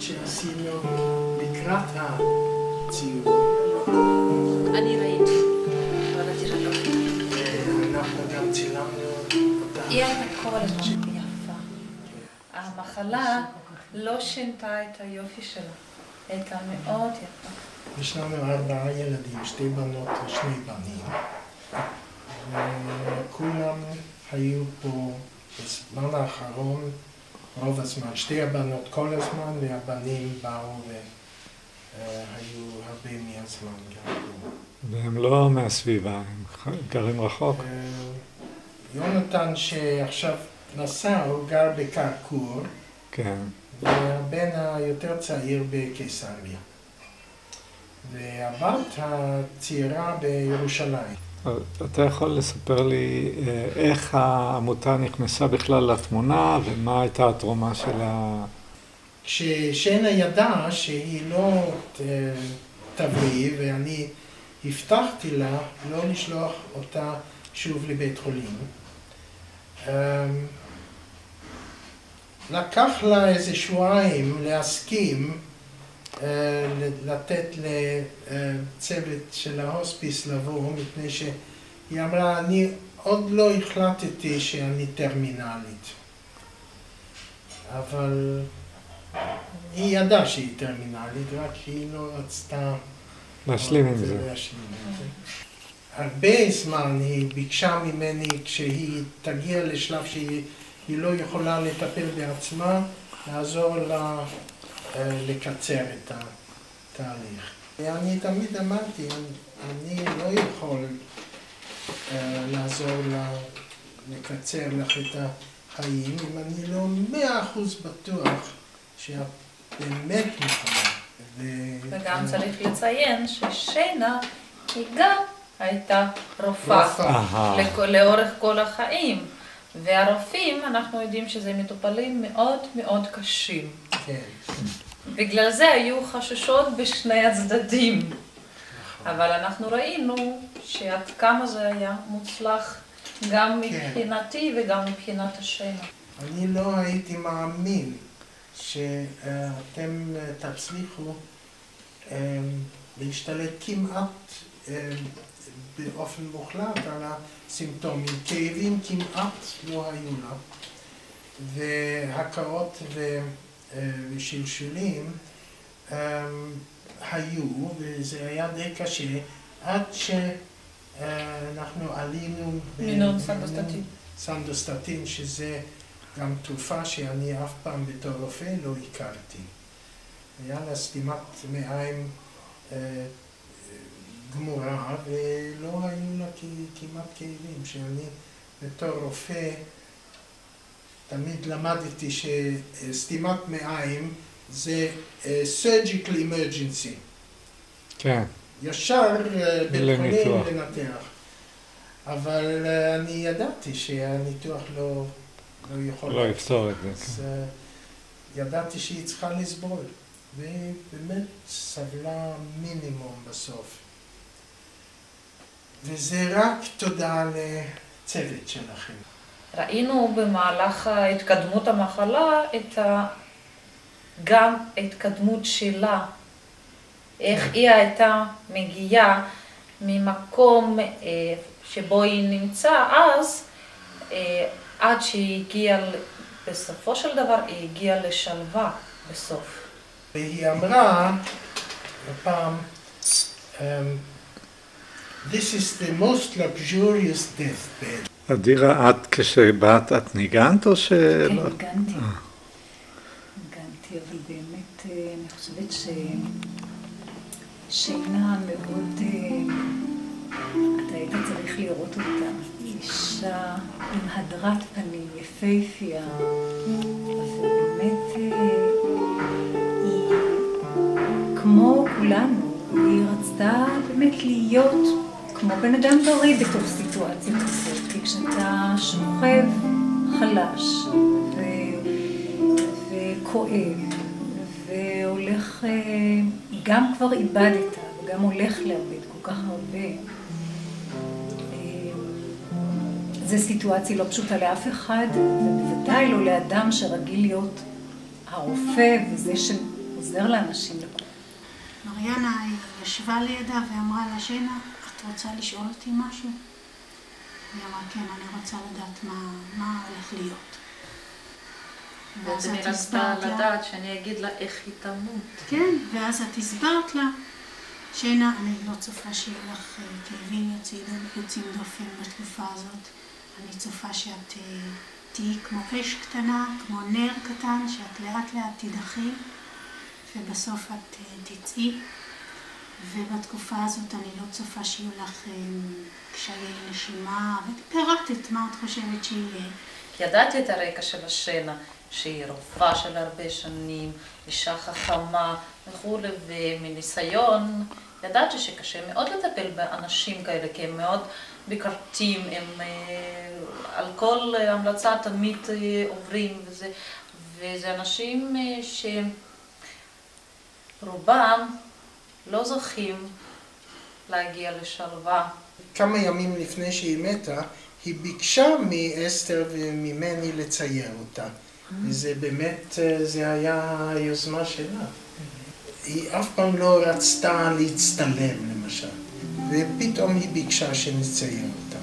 שעשינו לקראת הציור. אני ראיתי, אבל את תראה. אנחנו גם צילמנו אותה. היא הייתה כל הזמן יפה. המחלה לא שינתה את היופי שלה. הייתה מאוד יפה. יש לנו 4 ילדים, 2 בנות ו2 בנים. וכולם היו פה בזמן האחרון, רוב הזמן. 2 הבנות כל הזמן, והבנים באו והיו הרבה מהזמן גם פה. והם לא מהסביבה, הם גרים רחוק? יונתן שעכשיו נסע, הוא גר בקרקור. כן. והבן היותר צעיר בקיסריה. והבת הצעירה בירושלים. אתה יכול לספר לי איך העמותה נכנסה בכלל לתמונה ומה הייתה התרומה שלה? כששנה ידעה שהיא לא תבריא, ואני הבטחתי לה לא לשלוח אותה שוב לבית חולים. לקח לה איזה שבועיים להסכים לתת לצוות של ההוספיס לבוא, מפני שהיא אמרה, אני עוד לא החלטתי שאני טרמינלית. אבל היא ידעה שהיא טרמינלית, רק היא לא רצתה להשלים עם זה. הרבה זמן היא ביקשה ממני, כשהיא תגיע לשלב שהיא לא יכולה לטפל בעצמה, לעזור לה לקצר את התהליך. ואני תמיד אמרתי, אני לא יכול לעזור לה לקצר לך את החיים, אם אני לא 100% בטוח שאת באמת נכונה. וגם צריך לציין ששינה היא גם הייתה רופאה לאורך כל החיים. והרופאים, אנחנו יודעים שזה מטופלים מאוד מאוד קשים. כן. בגלל זה היו חששות בשני הצדדים. אבל אנחנו ראינו שעד כמה זה היה מוצלח גם מבחינתי וגם מבחינת השינה. אני לא הייתי מאמין שאתם תצליחו להשתלט כמעט באופן מוחלט על הסימפטומים. כאבים כמעט לא היו לה, והקאות ושלשולים היו, וזה היה די קשה, עד שאנחנו עלינו מינון סנדוסטטין. סנדוסטטין, שזה גם תרופה שאני אף פעם בתור רופא לא הכרתי. היה לה סתימת מעיים גמורה, ולא היו לה כמעט כאבים, שאני בתור רופא תמיד למדתי שסתימת מעיים זה surgical emergency. כן. ישר בית חולים לנתח. אבל אני ידעתי שהניתוח לא יכול... לא יפתור את זה. אז ידעתי שהיא צריכה לסבול, ובאמת סבלה מינימום בסוף. וזה רק תודה לצוות שלכם. ראינו במהלך התקדמות המחלה גם התקדמות שלה, איך היא הייתה מגיעה ממקום שבו היא נמצאה אז, עד שהיא הגיעה, בסופו של דבר היא הגיעה לשלווה בסוף. והיא אמרה הפעם, This is the most luxurious deathbed. אדירה, את כשבאת, את ניגנת או שלא? כן, ניגנתי. אבל באמת אני חושבת ששינה מאוד, אתה היית צריך לראות אותה. אישה עם הדרת פנים, יפהפייה, ובאמת היא כמו כולנו, היא רצתה באמת להיות כמו בן אדם בריא בתוך סיטואציה כזאת, כי כשאתה שוכב חלש וכואב והולך, גם כבר איבדת וגם הולך לאבד כל כך הרבה, זו סיטואציה לא פשוטה לאף אחד, ובוודאי לא לאדם שרגיל להיות הרופא וזה עוזר לאנשים לקום. מריאנה ישבה לידה ואמרה לה, שינה, את רוצה לשאול אותי משהו? היא אמרה, כן, אני רוצה לדעת מה הולך להיות. ואז אני רצתה לדעת שאני אגיד לה איך היא תמות. כן, ואז את הסברת לה, שינה, אני לא צופה שיהיה לך כאבים יוצאים דופן בתקופה הזאת. אני צופה שאת תהיי כמו אש קטנה, כמו נר קטן, שאת לאט לאט תדחי, ובסוף את תצאי. ובתקופה הזאת אני לא צופה שיהיו לך קשיי נשימה, ופירטת מה את חושבת שיהיה. ידעתי את הרקע של השינה, שהיא רופאה של הרבה שנים, אישה חכמה וכולי, ומניסיון ידעתי שקשה מאוד לטפל באנשים כאלה, כי הם מאוד ביקורתיים, הם על כל המלצה תמיד עוברים, וזה אנשים שרובם לא זוכים להגיע לשלווה. כמה ימים לפני שהיא מתה, היא ביקשה מאסתר וממני לצייר אותה. וזה באמת, זה היה היוזמה שלה. היא אף פעם לא רצתה להצטלם למשל, ופתאום היא ביקשה שנצייר אותה.